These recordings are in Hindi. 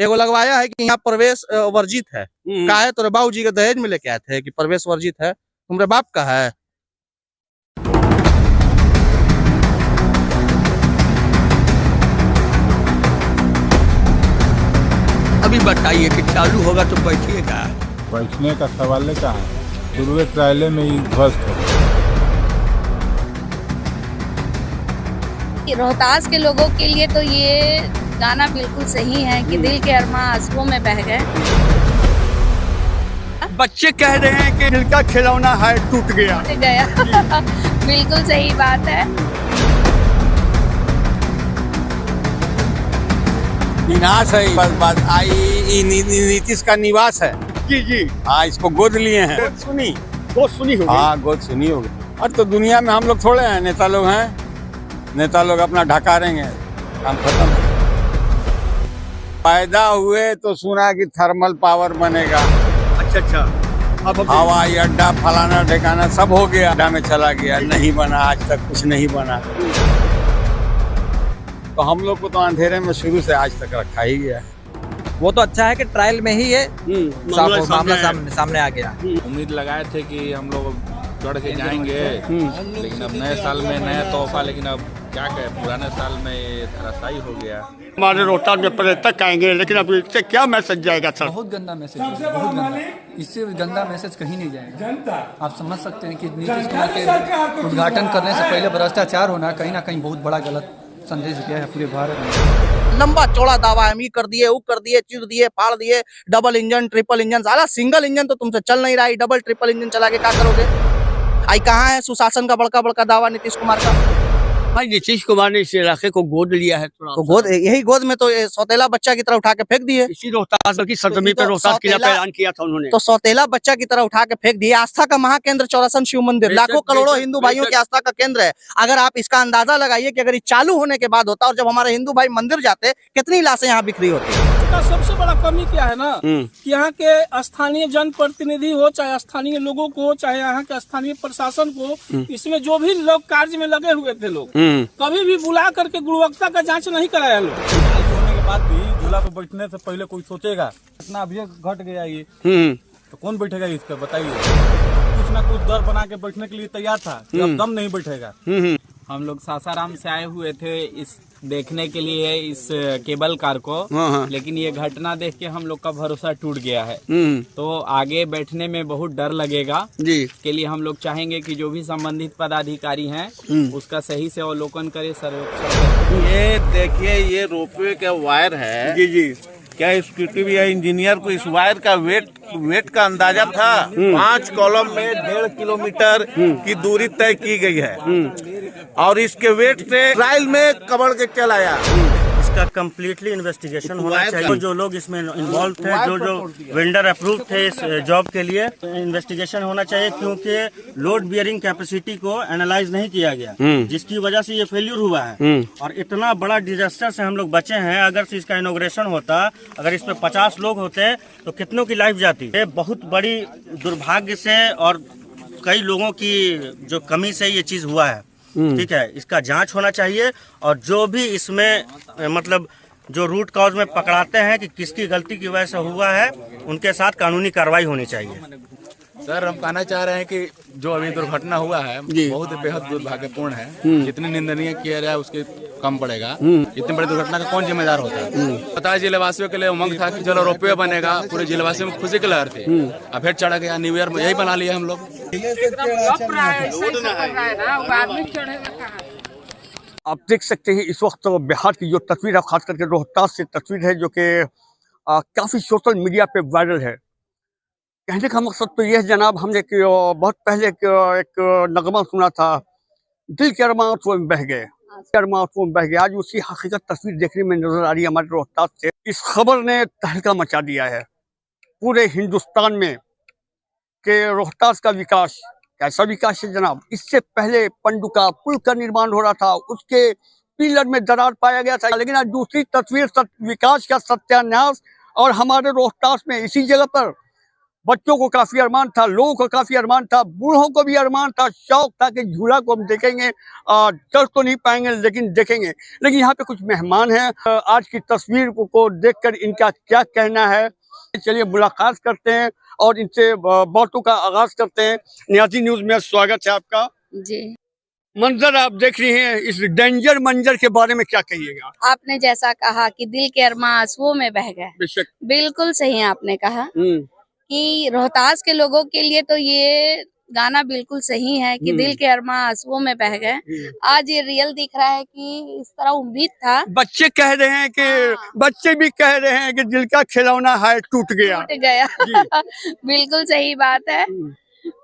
एगो लगवाया है कि यहाँ प्रवेश वर्जित है। का है तोरे बाबू जी के दहेज में लेके आए थे कि प्रवेश वर्जित है, तुम्हारे बाप का है। अभी बताइए कि चालू होगा तो बैठिएगा। बैठने का सवाल कहाँ है, शुरू ट्रायले में ही ध्वस्त हो। रोहतास के लोगों के लिए तो ये गाना बिल्कुल सही है कि दिल के अरमां आंसुओं में बह गए। बच्चे कह रहे हैं कि दिल का खिलौना है टूट गया। बिल्कुल सही बात है। विनाश है, बस बात आई नीतीश का निवास है। जी जी हाँ, इसको गोद लिए हैं। गोद सुनी होगी। हाँ, गोद सुनी होगी। और तो दुनिया में हम लोग थोड़े हैं, नेता लोग हैं। नेता लोग अपना ढकारेंगे, काम खत्म। पैदा हुए तो सुना कि थर्मल पावर बनेगा। अच्छा अब हवाई अड्डा फलाना ठिकाना सब हो गया, अड्डा में चला गया, नहीं बना, आज तक कुछ नहीं बना। तो हम लोग को तो अंधेरे में शुरू से आज तक रखा ही गया है। वो तो अच्छा है कि ट्रायल में ही ये मामला सामने आ गया। उम्मीद लगाए थे कि हम लोग चढ़ के जाएंगे, लेकिन अब नए साल में नया तोहफा, लेकिन अब क्या कहें, पुराने साल में ये धराशायी हो गया। हमारे रोहतास में पर्यटक आएंगे, लेकिन अब इससे क्या मैसेज जाएगा सर? बहुत गंदा मैसेज है, बहुत गंदा। इससे गंदा मैसेज कहीं नहीं जाएगा। आप समझ सकते हैं कि नीतीश कुमार के उद्घाटन करने से पहले भ्रष्टाचार होना कहीं ना कहीं बहुत बड़ा गलत संदेश दिया है पूरे भारत में। लंबा चौड़ा दावा है, कर दिए, वो कर दिए, चीर दिए, फाड़ दिए, डबल इंजन ट्रिपल इंजन। साला सिंगल इंजन तो तुमसे चल नहीं रहा है, डबल ट्रिपल इंजन चला के क्या करोगे? आई कहाँ है सुशासन का बड़का बड़का दावा नीतीश कुमार का? भाई नीतीश कुमार ने इस इलाके को गोद लिया है। तो गोद, यही गोद में तो सौतेला बच्चा की तरह उठा के फेंक दिए। इसी रोहतास की सरजमी पे रोहतास किला का ऐलान किया था उन्होंने। तो सौतेला बच्चा की तरह उठा के फेंक दिए। आस्था का महाकेंद्र चौरासन शिव मंदिर, लाखों करोड़ों हिंदू भाइयों की आस्था का केंद्र है। अगर आप इसका अंदाजा लगाइए कि अगर ये चालू होने के बाद होता और जब हमारे हिंदू भाई मंदिर जाते, कितनी लाशें यहाँ बिखरी होती। सबसे बड़ा कमी क्या है ना, कि यहाँ के स्थानीय जनप्रतिनिधि हो, चाहे स्थानीय लोगों को, चाहे यहाँ के स्थानीय प्रशासन को, इसमें जो भी लोग कार्य में लगे हुए थे लोग, कभी भी बुला करके गुणवत्ता का जांच नहीं कराया लोग। होने के बाद भी झूला पे बैठने से पहले कोई सोचेगा इतना अभी घट गया ये, तो कौन बैठेगा इस पे? बताइए। कुछ ना कुछ दर बना के बैठने के लिए तैयार था, अब दम नहीं बैठेगा। हम लोग सासाराम से आए हुए थे इस देखने के लिए, इस केबल कार को, लेकिन ये घटना देख के हम लोग का भरोसा टूट गया है। तो आगे बैठने में बहुत डर लगेगा जी। के लिए हम लोग चाहेंगे कि जो भी संबंधित पदाधिकारी हैं उसका सही से अवलोकन करे, सर्वेक्षण। ये देखिए, ये रोपवे का वायर है जी जी। क्या स्कूटी भी है, इंजीनियर को इस वायर का वेट का अंदाजा था। 5 कॉलम में 1.5 किलोमीटर की दूरी तय की गई है, और इसके वेट से ट्रायल में कबड़ के चल आया। इसका कम्प्लीटली इन्वेस्टिगेशन होना चाहिए। जो लोग इसमें इन्वॉल्व थे, जो वेंडर अप्रूव थे इस जॉब के लिए, इन्वेस्टिगेशन होना चाहिए, क्योंकि लोड बियरिंग कैपेसिटी को एनालाइज नहीं किया गया, जिसकी वजह से ये फेल्यूर हुआ है। और इतना बड़ा डिजास्टर से हम लोग बचे हैं। अगर से इसका इनॉग्रेशन होता, अगर इस पे 50 लोग होते तो कितनों की लाइफ जाती। ये बहुत बड़ी दुर्भाग्य से और कई लोगों की जो कमी से ये चीज हुआ है। ठीक है, इसका जांच होना चाहिए, और जो भी इसमें मतलब जो रूट कॉज में पकड़ाते हैं कि किसकी गलती की वजह से हुआ है, उनके साथ कानूनी कार्रवाई होनी चाहिए। सर, हम कहना चाह रहे हैं कि जो अभी दुर्घटना हुआ है बहुत बेहद दुर्भाग्यपूर्ण है। जितनी निंदनीय किया जाए उसके कम पड़ेगा। इतनी बड़ी दुर्घटना का कौन जिम्मेदार होता है? पता है, जिलेवासियों के लिए उमंग था कि चलो रोपवे बनेगा, पूरे जिलेवासियों में खुशी की लहर थी। अब फिर चढ़ा गया, न्यू ईयर में यही बना लिया हम लोग। आप देख सकते हैं इस वक्त बिहार की जो तस्वीर है, खास करके रोहतास से तस्वीर है, जो कि काफी सोशल मीडिया पे वायरल है। कहने का मकसद तो यह है जनाब, हमने बहुत पहले एक नगमा सुना था, दिल के अरमां आंसुओं में बह गए, आज उसी हकीकत तस्वीर देखने में नजर आ रही है हमारे रोहतास से। इस खबर ने तहलका मचा दिया है पूरे हिंदुस्तान में कि रोहतास का विकास कैसा विकास है जनाब। इससे पहले पंडुका पुल का निर्माण हो रहा था, उसके पिलर में दरार पाया गया था, लेकिन आज दूसरी तस्वीर विकास का सत्यानाश। और हमारे रोहतास में इसी जगह पर बच्चों को काफी अरमान था, लोगों को काफी अरमान था, बूढ़ों को भी अरमान था, शौक था कि झूला को हम देखेंगे। चल तो नहीं पाएंगे लेकिन देखेंगे। लेकिन यहाँ पे कुछ मेहमान हैं। आज की तस्वीर को देखकर इनका क्या कहना है, चलिए मुलाकात करते हैं और इनसे बातों का आगाज करते हैं। नियाज़ी न्यूज में स्वागत है आपका जी। मंजर आप देख रही हैं, इस डेंजर मंजर के बारे में क्या कहिएगा? आपने जैसा कहा कि दिल के अरमां आंसुओं में बह गए, बेशक बिल्कुल सही आपने कहा कि रोहतास के लोगों के लिए तो ये गाना बिल्कुल सही है कि दिल के अरमां आंसुओं में बह गए। आज ये रियल दिख रहा है कि इस तरह उम्मीद था। बच्चे कह रहे हैं कि बच्चे भी कह रहे हैं कि दिल का खिलौना है टूट गया। बिल्कुल सही बात है।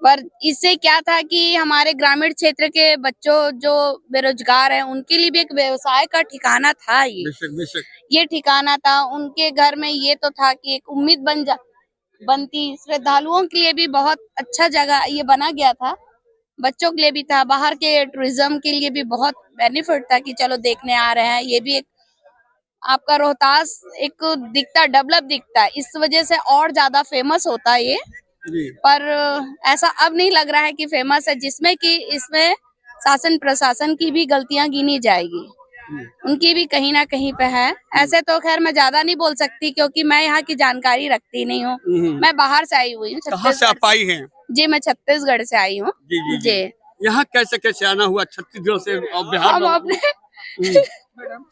पर इससे क्या था कि हमारे ग्रामीण क्षेत्र के बच्चों जो बेरोजगार हैं उनके लिए भी एक व्यवसाय का ठिकाना था। ये ठिकाना था उनके घर में। ये तो था कि एक उम्मीद बनती। श्रद्धालुओं के लिए भी बहुत अच्छा जगह ये बना गया था, बच्चों के लिए भी था, बाहर के टूरिज्म के लिए भी बहुत बेनिफिट था कि चलो देखने आ रहे हैं। ये भी एक आपका रोहतास एक दिखता, डेवलप दिखता, इस वजह से और ज्यादा फेमस होता है ये। पर ऐसा अब नहीं लग रहा है कि फेमस है, जिसमें कि इसमें शासन प्रशासन की भी गलतियां गिनी जाएगी, उनकी भी कहीं ना कहीं पे है। ऐसे तो खैर मैं ज्यादा नहीं बोल सकती क्योंकि मैं यहाँ की जानकारी रखती नहीं हूँ। मैं बाहर से आई हुई हूँ। कहाँ से आप आई हैं? जी मैं छत्तीसगढ़ से आई हूँ। जी यहाँ कैसे आना हुआ छत्तीसगढ़ से बिहार में? अपने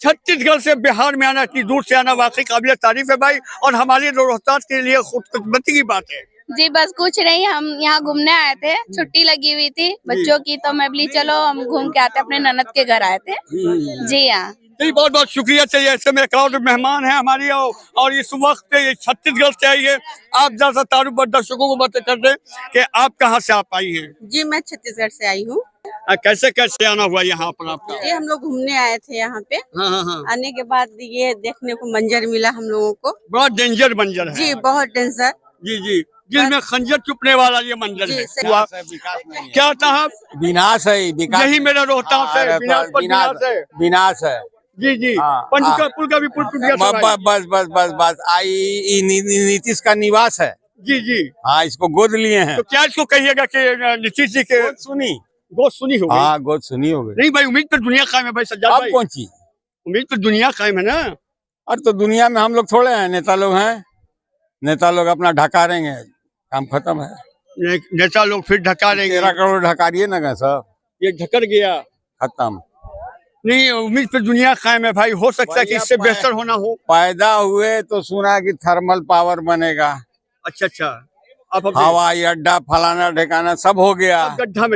छत्तीसगढ़ से बिहार में आना, इतनी दूर से आना वाकई काबिल तारीफ है भाई, और हमारे रोहतास के लिए खुशकिस्मती की बात है। जी बस कुछ नहीं, हम यहाँ घूमने आए थे, छुट्टी लगी हुई थी बच्चों की, तो मैं बोली चलो हम घूम के आते, अपने ननद के घर आए थे। जी हाँ जी बहुत बहुत शुक्रिया। चाहिए ऐसे मेरे क्राउड मेहमान है हमारी, और इस वक्त छत्तीसगढ़ से आई है। आप ज्यादा तारुफ पर दर्शकों को बता कर दे कि आप कहाँ से आप आई हैं? जी मैं छत्तीसगढ़ से आई हूँ। कैसे आना हुआ यहाँ पर आपका? ये हम लोग घूमने आए थे यहाँ पे। हाँ। आने के बाद ये देखने को मंजर मिला हम लोगों को। बहुत डेंजर मंजर है। जी बहुत डेंजर। जी दिल में खंजर चुपने वाला ये मंजर है। क्या था? विनाश है, यही मेरा रोहतास है, विनाश है। जी पंचका पुल का भी पुल टूट गया। बस आई नीतीश का निवास है। जी हाँ, इसको गोद लिए हैं। तो क्या इसको कहिएगा कि नीतीश जी के गोद सुनी हो गई? हाँ गोद सुनी हो गई। नहीं भाई, उम्मीद पर दुनिया कायम है भाई सज्जाद भाई। कौन चीज उम्मीद पर दुनिया कायम है ना। अरे तो दुनिया में हम लोग थोड़े हैं, नेता लोग हैं। नेता लोग अपना ढका रहेंगे, काम खत्म है। नेता लोग फिर ढका रहेंगे। 13 करोड़ ढकारिए ना सब, ये ढकर गया, खत्म। नहीं, उम्मीद पे दुनिया कायम है भाई। हो सकता है कि इससे बेहतर होना हो। पैदा हुए तो सुना कि थर्मल पावर बनेगा। अच्छा हवाई अड्डा फलाना ठिकाना सब हो गया, गड्ढा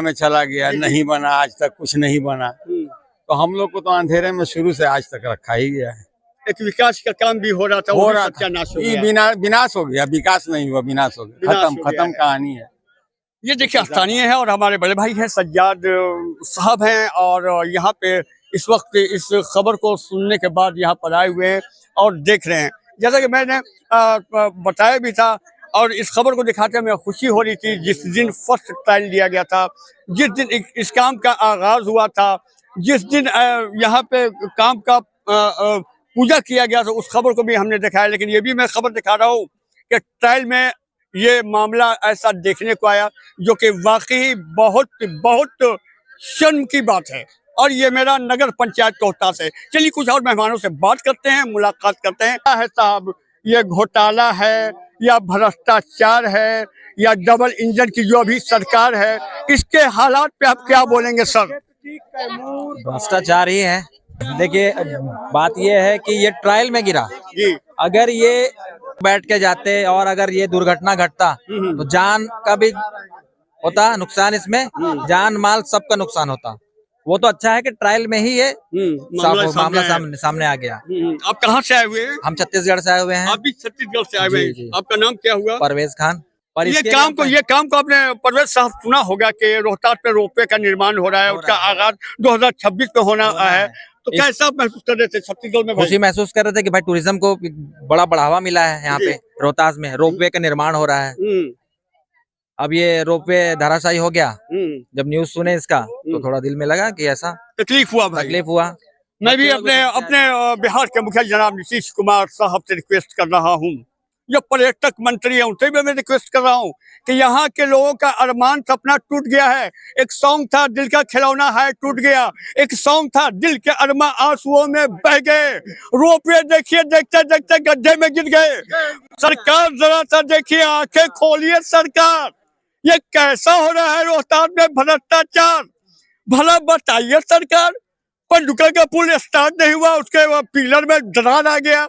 में चला गया। नहीं बना, आज तक कुछ नहीं बना। तो हम लोग को तो अंधेरे में शुरू से आज तक रखा ही गया है। एक विकास का काम भी हो रहा था, विनाश हो गया। विकास नहीं हुआ, विनाश हो गया। खत्म कहानी है। ये देखिए स्थानीय है और हमारे बड़े भाई हैं सज्जाद साहब हैं, और यहाँ पे इस वक्त इस खबर को सुनने के बाद यहाँ पर आए हुए हैं और देख रहे हैं। जैसा कि मैंने बताया भी था, और इस खबर को दिखाते में खुशी हो रही थी। जिस दिन फर्स्ट ट्रायल लिया गया था, जिस दिन इस काम का आगाज हुआ था, जिस दिन यहाँ पे काम का पूजा किया गया था, उस खबर को भी हमने दिखाया। लेकिन ये भी मैं खबर दिखा रहा हूँ कि ट्रायल में ये मामला ऐसा देखने को आया जो कि वाकई बहुत शर्म की बात है। और ये मेरा नगर पंचायत रोहतास है। चलिए कुछ और मेहमानों से बात करते हैं, मुलाकात करते हैं। क्या है साहब, ये घोटाला है या भ्रष्टाचार है या डबल इंजन की जो अभी सरकार है, इसके हालात पे आप क्या बोलेंगे सर? भ्रष्टाचार ही है। देखिए बात ये है कि ये ट्रायल में गिरा। अगर ये बैठ के जाते और अगर ये दुर्घटना घटता तो जान का भी होता नुकसान, इसमें जान माल सबका नुकसान होता। वो तो अच्छा है कि ट्रायल में ही ये मामला सामने आ गया। आप कहाँ से आए हुए हैं? हम छत्तीसगढ़ से आए हुए हैं। आप भी छत्तीसगढ़ से आए हुए हैं। आपका नाम क्या हुआ? परवेज खान। पर ये काम को आपने परवेज साहब सुना होगा कि रोहतास पे रोपवे का निर्माण हो रहा है, उसका आगाज 2026 में होना है। तो कैसा महसूस कर रहे थे छत्तीसगढ़ में? खुशी महसूस कर रहे थे कि भाई टूरिज्म को बड़ा बढ़ावा मिला है। यहाँ पे रोहतास में रोपवे का निर्माण हो रहा है। अब ये रोपवे धराशायी हो गया। जब न्यूज सुने इसका तो थोड़ा दिल में लगा कि ऐसा तकलीफ हुआ। मैं भी अपने बिहार के मुखिया जनाब नीतीश कुमार साहब से रिक्वेस्ट कर रहा हूँ जो पर्यटक मंत्री हैं उनसे भी मैं रिक्वेस्ट कर रहा हूँ कि यहाँ के लोगों का अरमान सपना टूट गया है। एक सॉन्ग था दिल का खिलौना है टूट गया, एक सॉन्ग था दिल के अरमान आंसुओं में बह गए, रोपवे देखिए देखते देखते गड्ढे में गिर गए। सरकार जरा सा देखिए, आंखें खोलिए सरकार, ये कैसा हो रहा है रोहतास में भ्रष्टाचार। भला बताइए सरकार, पंडुका का पुल स्टार्ट नहीं हुआ, उसके पिलर में दरार आ गया।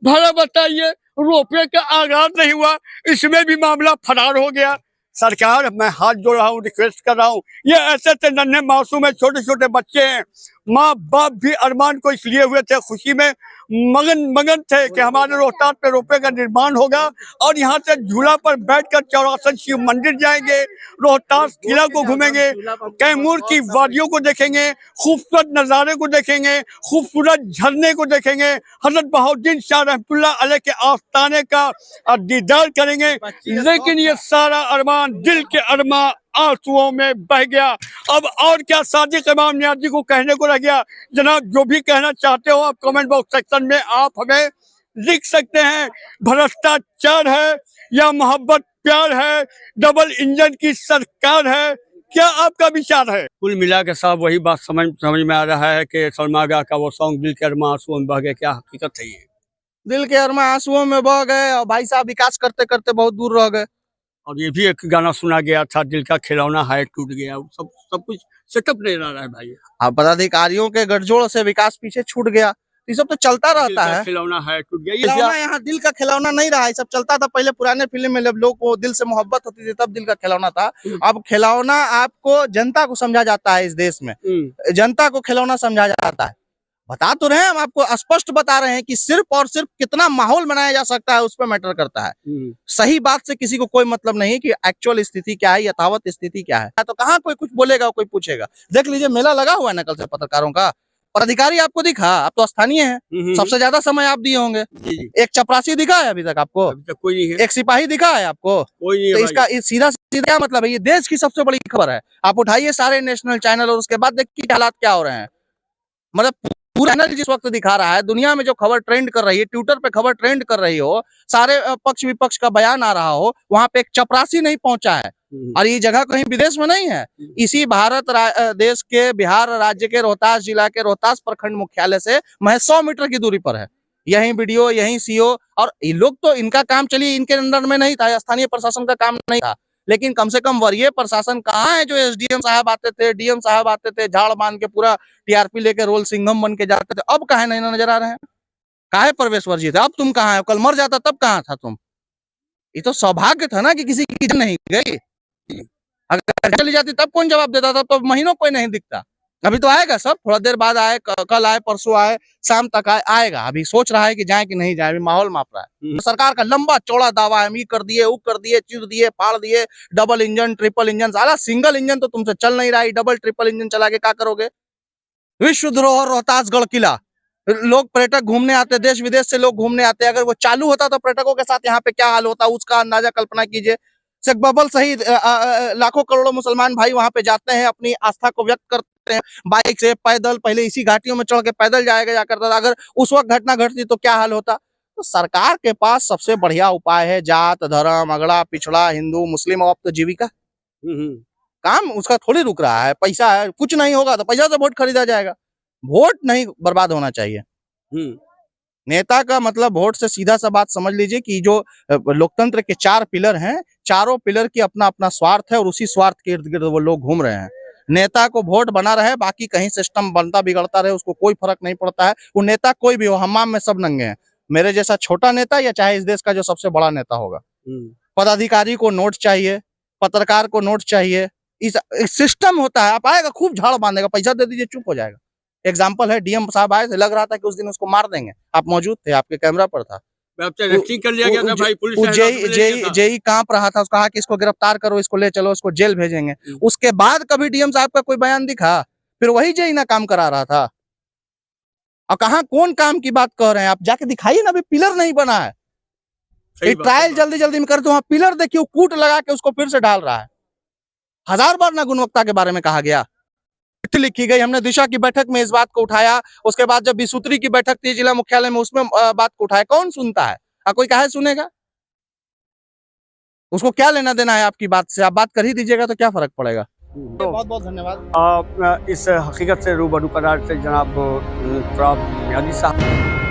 भला बताइए, रोपवे का आगाज नहीं हुआ, इसमें भी मामला फरार हो गया। सरकार मैं हाथ जोड़ रहा हूँ, रिक्वेस्ट कर रहा हूँ, ये ऐसे ऐसे नन्हे मासूम है, छोटे छोटे बच्चे हैं, माँ बाप भी अरमान को इसलिए हुए थे, खुशी में मगन थे कि हमारे रोहतास पे रोपवे का निर्माण होगा और यहाँ से झूला पर बैठकर चौरासन शिव मंदिर जाएंगे, रोहतास किला को घूमेंगे, कैमूर की वादियों को देखेंगे, खूबसूरत नजारे को देखेंगे, खूबसूरत झरने को देखेंगे, हजरत बहाउद्दीन शाह रहमतुल्लाह अलैह के आस्थाने का दीदार करेंगे। लेकिन ये सारा अरमान, दिल के अरमान आंसुओं में बह गया। अब और क्या सादिक इमाम नियाज़ी को कहने को रह गया। जनाब जो भी कहना चाहते हो आप कमेंट बॉक्स सेक्शन में आप हमें लिख सकते हैं। भ्रष्टाचार है या मोहब्बत प्यार है, डबल इंजन की सरकार है, क्या आपका विचार है? कुल मिला के साहब वही बात समझ में आ रहा है कि सलमा आगा का वो सॉन्ग दिल के अरमान आंसुओं में बह गए, क्या हकीकत है ये? दिल के अरमान आंसुओं में बह गए और भाई साहब विकास करते करते बहुत दूर रह गए। और ये भी एक गाना सुना गया था, दिल का खिलौना है टूट गया, सब कुछ सेटअप नहीं रहा है भाई। अब पदाधिकारियों के गठजोड़ से विकास पीछे छूट गया, ये सब तो चलता रहता है। खिलौना है टूट गया, खिलौना यहाँ दिल का खिलौना नहीं रहा, ये सब चलता था पहले पुराने फिल्म में, जब लोग को दिल से मोहब्बत होती थी तब दिल का खिलौना था। अब खिलौना आपको जनता को समझा जाता है, इस देश में जनता को खिलौना समझा जाता है। बता तो रहे हैं, हम आपको स्पष्ट बता रहे हैं कि सिर्फ और सिर्फ कितना माहौल बनाया जा सकता है उस पर मैटर करता है। सही बात से किसी को कोई मतलब नहीं है कि एक्चुअल स्थिति क्या है, यथावत स्थिति क्या है। तो कहाँ कोई कुछ बोलेगा, कोई पूछेगा। देख लीजिए मेला लगा हुआ है ना कल से पत्रकारों का, पर अधिकारी आपको दिखा? आप तो स्थानीय हैं, सबसे ज्यादा समय आप दिए होंगे। एक चपरासी दिखा है अभी तक आपको? अभी तक कोई नहीं है। एक सिपाही दिखा है आपको? कोई नहीं है। तो इसका सीधा सीधा मतलब है, ये देश की सबसे बड़ी खबर है। आप उठाइए सारे नेशनल चैनल और उसके बाद देखिए हालात क्या हो रहे हैं। मतलब पूरा चैनल जिस वक्त दिखा रहा है, दुनिया में जो खबर ट्रेंड कर रही है, ट्विटर पे खबर ट्रेंड कर रही हो, सारे पक्ष विपक्ष का बयान आ रहा हो, वहां पे एक चपरासी नहीं पहुंचा है। और ये जगह कहीं विदेश में नहीं है, इसी भारत देश के बिहार राज्य के रोहतास जिला के रोहतास प्रखंड मुख्यालय से महज 100 मीटर की दूरी पर है। यही वीडियो, यही सीओ, और ये लोग तो इनका काम चलिए इनके अंदर में नहीं था, स्थानीय प्रशासन का काम नहीं था, लेकिन कम से कम वरीय प्रशासन कहाँ है? जो एसडीएम साहब आते थे, डीएम साहब आते थे, झाड़ बांध के पूरा टीआरपी लेके रोल सिंघम बन के जाते थे, अब कहाँ नहीं नजर आ रहे हैं? काहे प्रवेश वर्जित है? अब तुम कहाँ है? कल मर जाता तब कहाँ था तुम? ये तो सौभाग्य था ना कि किसी की जान नहीं गई। अगर चली जाती तब कौन जवाब देता था? तो महीनों कोई नहीं दिखता। अभी तो आएगा सब, थोड़ा देर बाद आए, कल आए, परसों आए, शाम तक आएगा। अभी सोच रहा है कि जाए कि नहीं जाए, अभी माहौल माप रहा है। तो सरकार का लंबा चौड़ा दावा है, हम ये कर दिए, वो कर दिए, चीर दिए, फाड़ दिए, डबल इंजन, ट्रिपल इंजन। साला सिंगल इंजन तो तुमसे चल नहीं रहा है, डबल ट्रिपल इंजन चला के क्या करोगे? विश्व धरोहर रोहतासगढ़ किला, लोग पर्यटक घूमने आते, देश विदेश से लोग घूमने आते। अगर वो चालू होता तो पर्यटकों के साथ यहाँ पे क्या हाल होता, उसका अंदाजा कल्पना कीजिए। शेख बबल सहित लाखों करोड़ों मुसलमान भाई वहां पे जाते हैं, अपनी आस्था को व्यक्त करते हैं, बाइक से, पैदल। पहले इसी घाटियों में चढ़ के पैदल जाया करता था। अगर उस वक्त घटना घटती तो क्या हाल होता? तो सरकार के पास सबसे बढ़िया उपाय है, जात धर्म, अगड़ा पिछड़ा, हिंदू मुस्लिम, और अब तो जीविका। काम उसका थोड़ी रुक रहा है, पैसा है, कुछ नहीं होगा तो पैसा से वोट खरीदा जाएगा। वोट नहीं बर्बाद होना चाहिए। नेता का मतलब वोट से सीधा सा बात समझ लीजिए कि जो लोकतंत्र के 4 पिलर हैं, चारों पिलर की अपना अपना स्वार्थ है और उसी स्वार्थ के इर्द गिर्द वो लोग घूम रहे हैं। नेता को वोट बना रहे, बाकी कहीं सिस्टम बनता बिगड़ता रहे, उसको कोई फर्क नहीं पड़ता है। वो नेता कोई भी हो, हमाम में सब नंगे हैं। मेरे जैसा छोटा नेता या चाहे इस देश का जो सबसे बड़ा नेता होगा। पदाधिकारी को नोट चाहिए, पत्रकार को नोट चाहिए, इस सिस्टम होता है। आप आएगा खूब झाड़ बांधेगा, पैसा दे दीजिए चुप हो जाएगा। एग्जाम्पल है, डीएम साहब आए थे, लग रहा था कि उस दिन उसको मार देंगे, आप मौजूद थे, आपके कैमरा पर था। कर लिया गया था भाई, पुलिस जेई कांप रहा था, उसको कहा कि इसको गिरफ्तार करो, इसको ले चलो, इसको जेल भेजेंगे। उसके बाद कभी डीएम साहब का कोई बयान दिखा? फिर वही जेई ना काम करा रहा था। और कहाँ कौन काम की बात कर रहे हैं आप? जाके दिखाइए ना, अभी पिलर नहीं बना है। ट्रायल जल्दी जल्दी में कर दो, वहां पिलर देखिए, कूट लगा के उसको फिर से डाल रहा है। 1000 बार ना गुणवत्ता के बारे में कहा गया, चिट्ठी लिखी गई, हमने दिशा की बैठक में इस बात को उठाया। उसके बाद जब बिसूत्री की बैठक थी जिला मुख्यालय में, उसमें बात को उठाया। कौन सुनता है? कोई काहे सुनेगा? उसको क्या लेना देना है आपकी बात से? आप बात कर ही दीजिएगा तो क्या फर्क पड़ेगा। बहुत बहुत धन्यवाद। इस हकीकत से रूबरू करार से जनाब मियादी साहब।